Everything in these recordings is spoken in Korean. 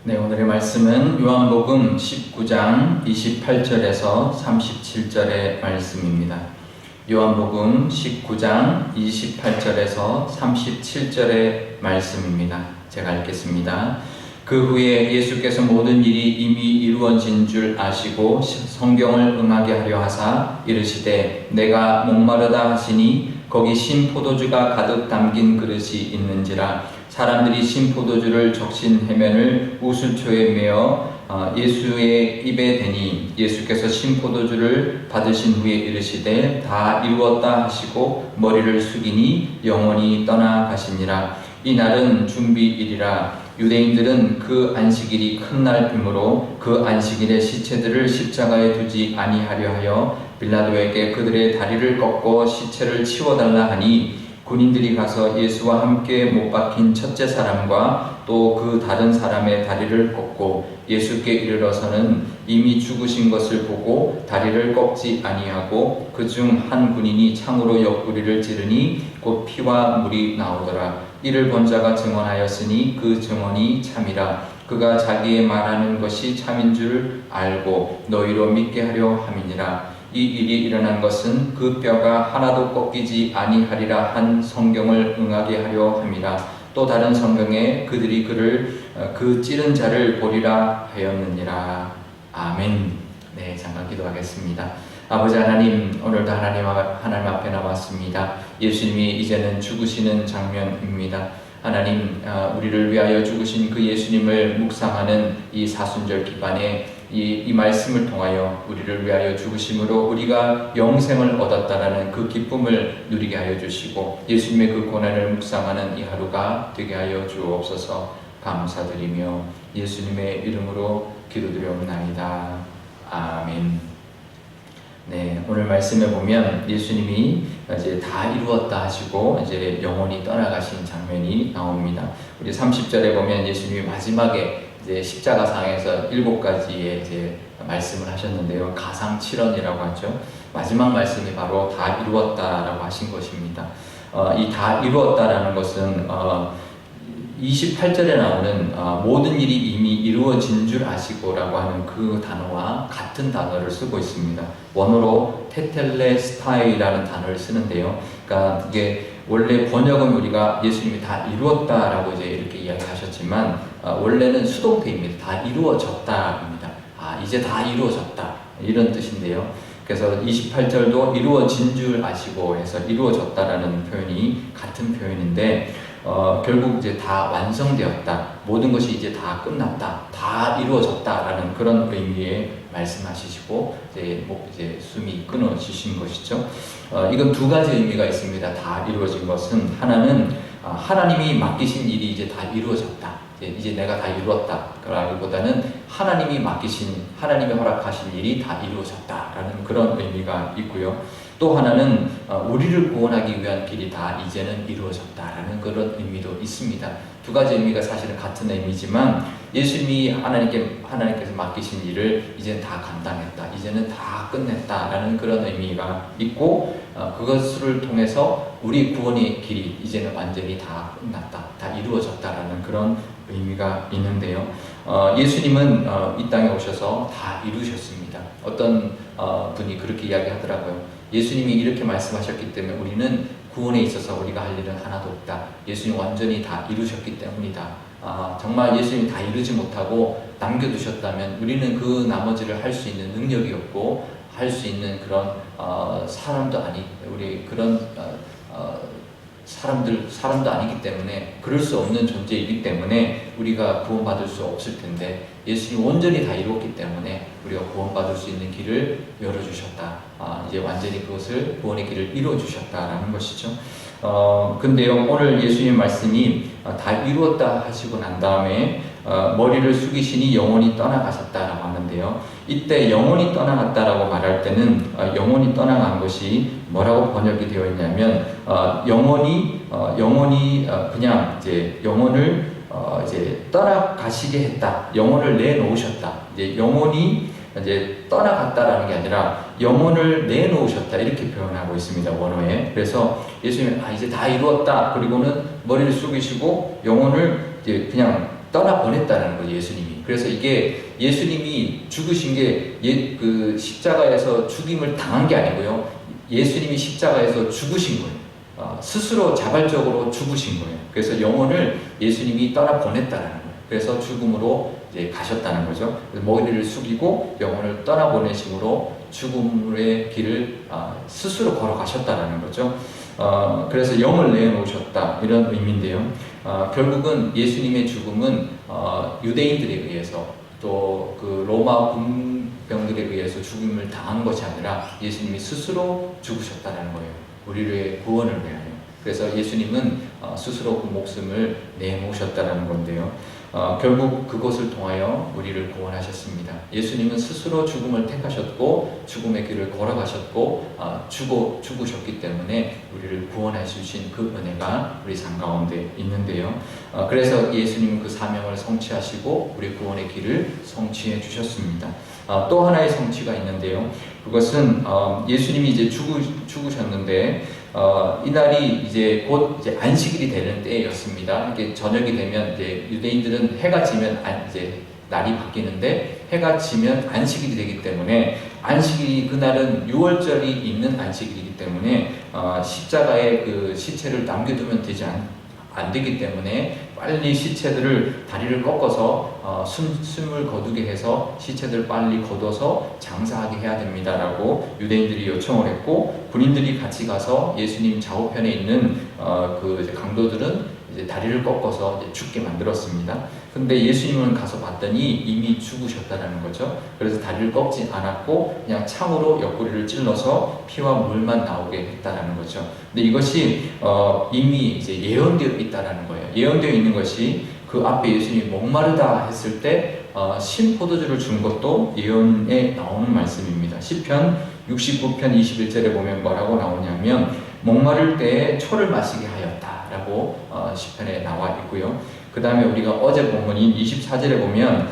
네, 오늘의 말씀은 요한복음 19장 28절에서 37절의 말씀입니다. 요한복음 19장 28절에서 37절의 말씀입니다. 제가 읽겠습니다. 그 후에 예수께서 모든 일이 이미 이루어진 줄 아시고 성경을 응하게 하려 하사 이르시되 내가 목마르다 하시니 거기 신 포도주가 가득 담긴 그릇이 있는지라 사람들이 신 포도주를 적신 해면을 우슬초에 메어 예수의 입에 대니 예수께서 신 포도주를 받으신 후에 이르시되 다 이루었다 하시고 머리를 숙이니 영원히 떠나가시니라. 이 날은 준비일이라. 유대인들은 그 안식일이 큰 날이므로 그 안식일에 시체들을 십자가에 두지 아니하려 하여 빌라도에게 그들의 다리를 꺾고 시체를 치워달라 하니 군인들이 가서 예수와 함께 못 박힌 첫째 사람과 또 그 다른 사람의 다리를 꺾고 예수께 이르러서는 이미 죽으신 것을 보고 다리를 꺾지 아니하고 그중 한 군인이 창으로 옆구리를 찌르니 곧 피와 물이 나오더라. 이를 본 자가 증언하였으니 그 증언이 참이라. 그가 자기의 말하는 것이 참인 줄 알고 너희로 믿게 하려 함이니라. 이 일이 일어난 것은 그 뼈가 하나도 꺾이지 아니하리라 한 성경을 응하게 하려 함이라. 또 다른 성경에 그들이 그를 그 찌른 자를 보리라 하였느니라. 아멘. 네, 잠깐 기도하겠습니다. 아버지 하나님, 오늘도 하나님 앞에 나왔습니다. 예수님이 이제는 죽으시는 장면입니다. 하나님, 우리를 위하여 죽으신 그 예수님을 묵상하는 이 사순절 기간에 이 말씀을 통하여 우리를 위하여 죽으심으로 우리가 영생을 얻었다라는 그 기쁨을 누리게 하여 주시고 예수님의 그 고난을 묵상하는 이 하루가 되게 하여 주옵소서. 감사드리며 예수님의 이름으로 기도드려옵나이다. 아멘. 네, 오늘 말씀에 보면 예수님이 이제 다 이루었다 하시고 이제 영원히 떠나가신 장면이 나옵니다. 우리 30절에 보면 예수님이 마지막에 이제 십자가상에서 7가지의 이제 말씀을 하셨는데요. 가상칠언이라고 하죠. 마지막 말씀이 바로 다 이루었다라고 하신 것입니다. 이 다 이루었다라는 것은 28절에 나오는 모든 일이 이미 이루어진 줄 아시고라고 하는 그 단어와 같은 단어를 쓰고 있습니다. 원어로 테텔레스타이라는 단어를 쓰는데요. 그러니까 이게 원래 번역은 우리가 예수님이 다 이루었다라고 이제 이렇게 이야기하셨지만 원래는 수동태입니다. 다 이루어졌다입니다. 이제 다 이루어졌다 이런 뜻인데요. 그래서 28절도 이루어진 줄 아시고 해서 이루어졌다라는 표현이 같은 표현인데 결국 이제 다 완성되었다. 모든 것이 이제 다 끝났다. 다 이루어졌다라는 그런 의미의 말씀하시고 이제 숨이 끊어지신 것이죠. 이건 두 가지 의미가 있습니다. 다 이루어진 것은 하나는 하나님이 맡기신 일이 이제 다 이루어졌다. 이제 내가 다 이루었다. 라기보다는 하나님이 맡기신, 하나님이 허락하신 일이 다 이루어졌다라는 그런 의미가 있고요. 또 하나는 우리를 구원하기 위한 길이 다 이제는 이루어졌다라는 그런 의미도 있습니다. 두 가지 의미가 사실은 같은 의미지만 예수님이 하나님께서 맡기신 일을 이제는 다 감당했다, 이제는 다 끝냈다라는 그런 의미가 있고 그것을 통해서 우리 구원의 길이 이제는 완전히 다 끝났다, 다 이루어졌다라는 그런 의미가 있는데요. 예수님은 이 땅에 오셔서 다 이루셨습니다. 어떤 분이 그렇게 이야기하더라고요. 예수님이 이렇게 말씀하셨기 때문에 우리는 구원에 있어서 우리가 할 일은 하나도 없다. 예수님 완전히 다 이루셨기 때문이다. 정말 예수님이 다 이루지 못하고 남겨두셨다면 우리는 그 나머지를 할 수 있는 능력이 없고 할 수 있는 그런 사람도 우리 그런 사람도 아니기 때문에 그럴 수 없는 존재이기 때문에 우리가 구원받을 수 없을 텐데 예수님이 온전히 다 이루었기 때문에 우리가 구원받을 수 있는 길을 열어주셨다. 이제 완전히 그것을 구원의 길을 이루어주셨다라는 것이죠. 근데요, 오늘 예수님 말씀이 다 이루었다 하시고 난 다음에 머리를 숙이시니 영원히 떠나가셨다라고 하는데요. 이때 영원히 떠나갔다라고 말할 때는 영원히 떠나간 것이 뭐라고 번역이 되어 있냐면 영원히 그냥 이제 영혼을 이제 떠나가시게 했다. 영혼을 내놓으셨다. 이제 영혼이 이제 떠나갔다라는 게 아니라 영혼을 내놓으셨다 이렇게 표현하고 있습니다. 원어에. 그래서 예수님이 이제 다 이루었다. 그리고는 머리를 숙이시고 영혼을 이제 그냥 떠나보냈다는 거예요, 예수님이. 그래서 이게 예수님이 죽으신 게 그 십자가에서 죽임을 당한 게 아니고요. 예수님이 십자가에서 죽으신 거예요. 스스로 자발적으로 죽으신 거예요. 그래서 영혼을 예수님이 떠나보냈다는 거예요. 그래서 죽음으로 이제 가셨다는 거죠. 머리를 숙이고 영혼을 떠나보내심으로 죽음의 길을 스스로 걸어가셨다는 거죠. 그래서 영을 내놓으셨다 이런 의미인데요. 결국은 예수님의 죽음은 유대인들에 의해서 또 그 로마 군병들에 의해서 죽음을 당한 것이 아니라 예수님이 스스로 죽으셨다는 거예요. 우리의 구원을 위하여. 그래서 예수님은 스스로 그 목숨을 내놓으셨다는 건데요. 결국 그것을 통하여 우리를 구원하셨습니다. 예수님은 스스로 죽음을 택하셨고 죽음의 길을 걸어가셨고 죽으셨기 때문에 우리를 구원해 주신 그 은혜가 우리 삶 가운데 있는데요. 그래서 예수님은 그 사명을 성취하시고 우리 구원의 길을 성취해 주셨습니다. 또 하나의 성취가 있는데요. 그것은 예수님이 이제 죽으셨는데 이날이 이제 곧 이제 안식일이 되는 때였습니다. 이게 저녁이 되면 이제 유대인들은 해가 지면 이제 날이 바뀌는데 해가 지면 안식일이 되기 때문에 안식일이 그날은 유월절이 있는 안식일이기 때문에 십자가에 그 시체를 남겨두면 안 되기 때문에 빨리 시체들을 다리를 꺾어서 숨을 거두게 해서 시체들 빨리 거둬서 장사하게 해야 됩니다라고 유대인들이 요청을 했고 군인들이 같이 가서 예수님 좌우편에 있는 그 강도들은 이제 다리를 꺾어서 이제 죽게 만들었습니다. 근데 예수님은 가서 봤더니 이미 죽으셨다는 거죠. 그래서 다리를 꺾지 않았고 그냥 창으로 옆구리를 찔러서 피와 물만 나오게 했다는 거죠. 근데 이것이 이미 이제 예언되어 있다는 거예요. 예언되어 있는 것이 그 앞에 예수님이 목마르다 했을 때 신포도주를 준 것도 예언에 나오는 말씀입니다. 시편 69편 21절에 보면 뭐라고 나오냐면 목마를 때에 초를 마시게 하였다라고 시편에 나와 있고요. 그 다음에 우리가 어제 본문인 24절에 보면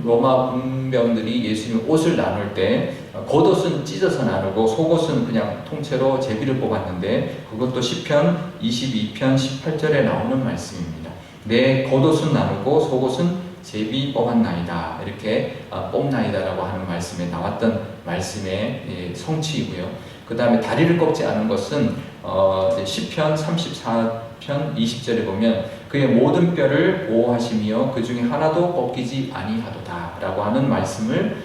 로마 군병들이 예수님 옷을 나눌 때 겉옷은 찢어서 나누고 속옷은 그냥 통째로 제비를 뽑았는데 그것도 시편 22편 18절에 나오는 말씀입니다. 내 겉옷은 나누고 속옷은 제비 뽑았나이다 이렇게 뽑나이다라고 하는 말씀에 나왔던 말씀의 성취이고요. 그 다음에 다리를 꺾지 않은 것은 시편 34편 20절에 보면 그의 모든 뼈를 보호하시며 그 중에 하나도 꺾이지 아니하도다 라고 하는 말씀을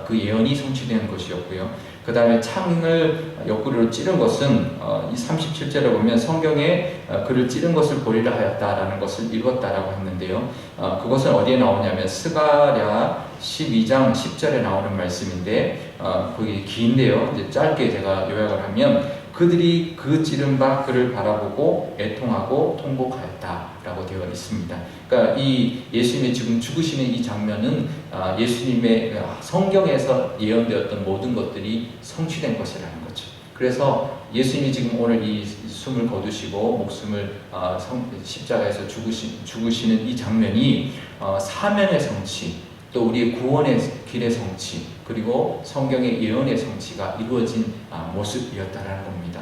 그 예언이 성취된 것이었고요. 그 다음에 창을 옆구리로 찌른 것은 이 37절에 보면 성경에 그를 찌른 것을 보리라 하였다라는 것을 이루었다라고 했는데요. 그것은 어디에 나오냐면 스가랴 12장 10절에 나오는 말씀인데 그게 긴데요. 이제 짧게 제가 요약을 하면 그들이 그 찌른 바 그를 바라보고 애통하고 통곡하였다라고 되어 있습니다. 그러니까 이 예수님의 지금 죽으시는 이 장면은 예수님의 성경에서 예언되었던 모든 것들이 성취된 것이라는 거죠. 그래서 예수님이 지금 오늘 이 숨을 거두시고 목숨을 십자가에서 죽으시는 이 장면이 사명의 성취, 또 우리의 구원의 길의 성취, 그리고 성경의 예언의 성취가 이루어진 모습이었다라는 겁니다.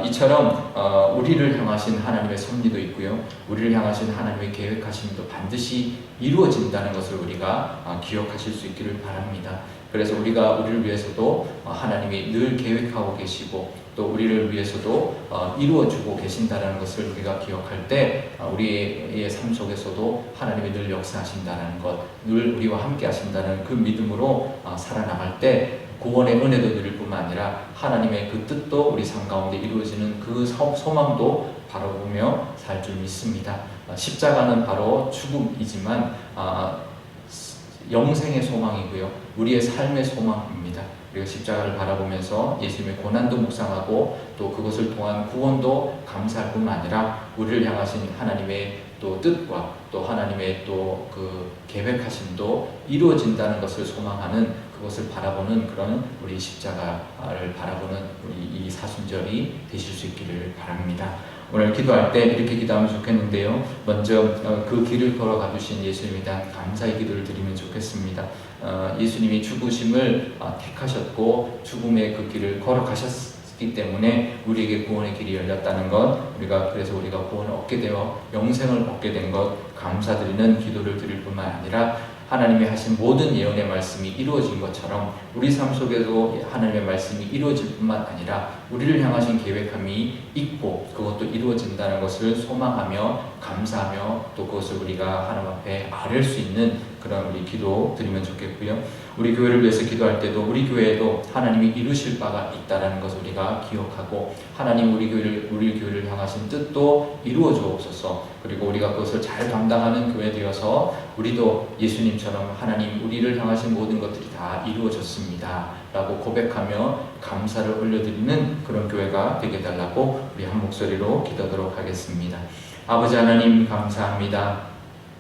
이처럼 우리를 향하신 하나님의 섭리도 있고요. 우리를 향하신 하나님의 계획하심도 반드시 이루어진다는 것을 우리가 기억하실 수 있기를 바랍니다. 그래서 우리를 위해서도 하나님이 늘 계획하고 계시고 또 우리를 위해서도 이루어주고 계신다는 것을 우리가 기억할 때 우리의 삶 속에서도 하나님이 늘 역사하신다는 것, 늘 우리와 함께 하신다는 그 믿음으로 살아나갈 때 구원의 은혜도 누릴 뿐만 아니라 하나님의 그 뜻도 우리 삶 가운데 이루어지는 그 소망도 바라보며 살 줄 믿습니다. 십자가는 바로 죽음이지만 영생의 소망이고요. 우리의 삶의 소망입니다. 우리가 십자가를 바라보면서 예수님의 고난도 묵상하고 또 그것을 통한 구원도 감사할 뿐만 아니라 우리를 향하신 하나님의 또 뜻과 또 하나님의 또 그 계획하심도 이루어진다는 것을 소망하는 그것을 바라보는 그런 우리 십자가를 바라보는 우리 이 사순절이 되실 수 있기를 바랍니다. 오늘 기도할 때 이렇게 기도하면 좋겠는데요. 먼저 그 길을 걸어가 주신 예수님에 대한 감사의 기도를 드리면 좋겠습니다. 예수님이 죽으심을 택하셨고 죽음의 그 길을 걸어가셨기 때문에 우리에게 구원의 길이 열렸다는 것, 그래서 우리가 구원을 얻게 되어 영생을 얻게 된 것, 감사드리는 기도를 드릴 뿐만 아니라 하나님이 하신 모든 예언의 말씀이 이루어진 것처럼 우리 삶 속에도 하나님의 말씀이 이루어질 뿐만 아니라 우리를 향하신 계획함이 있고 그것도 이루어진다는 것을 소망하며 감사하며 또 그것을 우리가 하나님 앞에 아뢰 수 있는 그런 우리 기도 드리면 좋겠고요. 우리 교회를 위해서 기도할 때도 우리 교회에도 하나님이 이루실 바가 있다는 것을 우리가 기억하고 하나님 우리 교회를 향하신 뜻도 이루어 주옵소서. 그리고 우리가 그것을 잘 감당하는 교회 되어서 우리도 예수님처럼 하나님 우리를 향하신 모든 것들이 다 이루어졌습니다 라고 고백하며 감사를 올려드리는 그런 교회가 되게 달라고 우리 한 목소리로 기도하도록 하겠습니다. 아버지 하나님 감사합니다.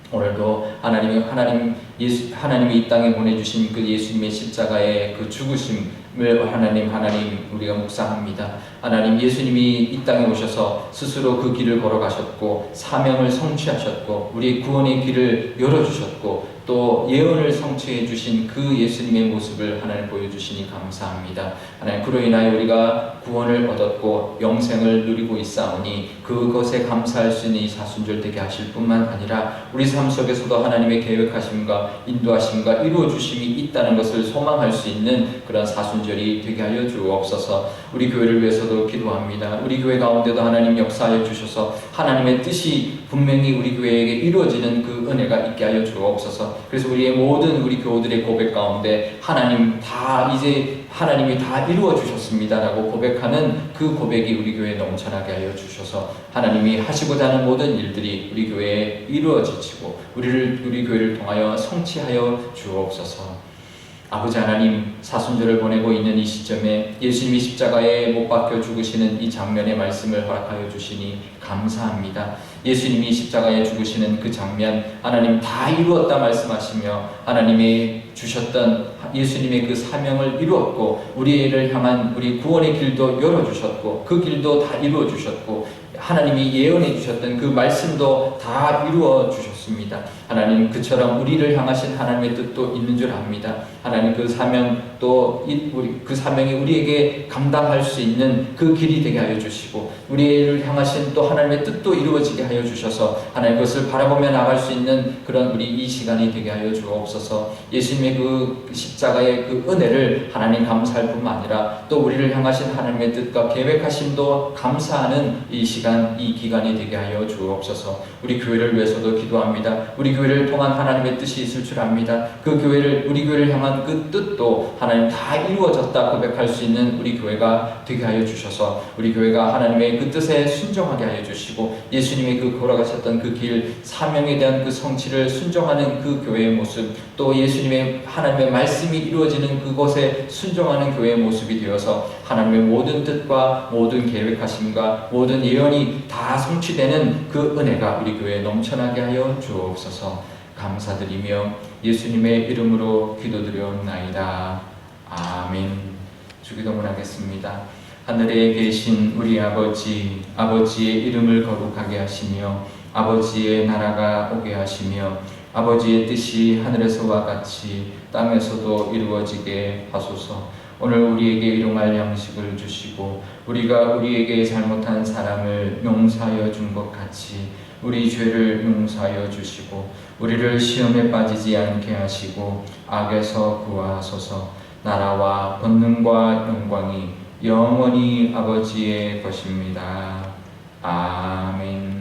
오늘도 하나님이 이 땅에 보내주신 그 예수님의 십자가의 그 죽으심을 하나님 우리가 묵상합니다. 하나님 예수님이 이 땅에 오셔서 스스로 그 길을 걸어가셨고 사명을 성취하셨고 우리 구원의 길을 열어주셨고 또 예언을 성취해 주신 그 예수님의 모습을 하나님 보여주시니 감사합니다. 하나님 그로 인하여 우리가 구원을 얻었고 영생을 누리고 있사오니 그것에 감사할 수 있는 이 사순절 되게 하실 뿐만 아니라 우리 삶 속에서도 하나님의 계획하심과 인도하심과 이루어 주심이 있다는 것을 소망할 수 있는 그런 사순절이 되게 하여 주옵소서. 우리 교회를 위해서도 기도합니다. 우리 교회 가운데도 하나님 역사하여 주셔서 하나님의 뜻이 분명히 우리 교회에게 이루어지는 그 은혜가 있게 하여 주옵소서. 그래서 우리 교우들의 고백 가운데 하나님이 다 이루어 주셨습니다라고 고백하는 그 고백이 우리 교회에 넘쳐나게 하여 주셔서 하나님이 하시고자 하는 모든 일들이 우리 교회에 이루어지고 우리 교회를 통하여 성취하여 주옵소서. 아버지 하나님 사순절을 보내고 있는 이 시점에 예수님이 십자가에 못 박혀 죽으시는 이 장면의 말씀을 허락하여 주시니 감사합니다. 예수님이 십자가에 죽으시는 그 장면 하나님 다 이루었다 말씀하시며 하나님이 주셨던 예수님의 그 사명을 이루었고 우리를 향한 우리 구원의 길도 열어주셨고 그 길도 다 이루어 주셨고 하나님이 예언해 주셨던 그 말씀도 다 이루어 주셨습니다. 하나님 그처럼 우리를 향하신 하나님의 뜻도 있는 줄 압니다. 하나님 그 사명이 우리에게 감당할 수 있는 그 길이 되게 하여 주시고 우리를 향하신 또 하나님의 뜻도 이루어지게 하여 주셔서 하나님 그것을 바라보며 나갈 수 있는 그런 우리 이 시간이 되게 하여 주옵소서. 예수님의 그 십자가의 그 은혜를 하나님 감사할 뿐만 아니라 또 우리를 향하신 하나님의 뜻과 계획하심도 감사하는 이 시간, 이 기간이 되게 하여 주옵소서. 우리 교회를 위해서도 기도합니다. 우리 교회를 통한 하나님의 뜻이 있을 줄 압니다. 우리 교회를 향한 그 뜻도 하나님 다 이루어졌다 고백할 수 있는 우리 교회가 되게 하여 주셔서 우리 교회가 하나님의 그 뜻에 순종하게 하여 주시고 예수님이 그 걸어가셨던 그 길, 사명에 대한 그 성취를 순종하는 그 교회의 모습, 또 예수님의 하나님의 말씀이 이루어지는 그곳에 순종하는 교회의 모습이 되어서 하나님의 모든 뜻과 모든 계획하심과 모든 예언이 다 성취되는 그 은혜가 우리 교회에 넘쳐나게 하여 주옵소서. 감사드리며 예수님의 이름으로 기도드려옵나이다. 아멘. 주기도문 하겠습니다. 하늘에 계신 우리 아버지, 아버지의 이름을 거룩하게 하시며 아버지의 나라가 오게 하시며 아버지의 뜻이 하늘에서와 같이 땅에서도 이루어지게 하소서. 오늘 우리에게 일용할 양식을 주시고 우리가 우리에게 잘못한 사람을 용서하여 준 것 같이 우리 죄를 용서하여 주시고 우리를 시험에 빠지지 않게 하시고 악에서 구하소서. 나라와 권능과 영광이 영원히 아버지의 것입니다. 아멘.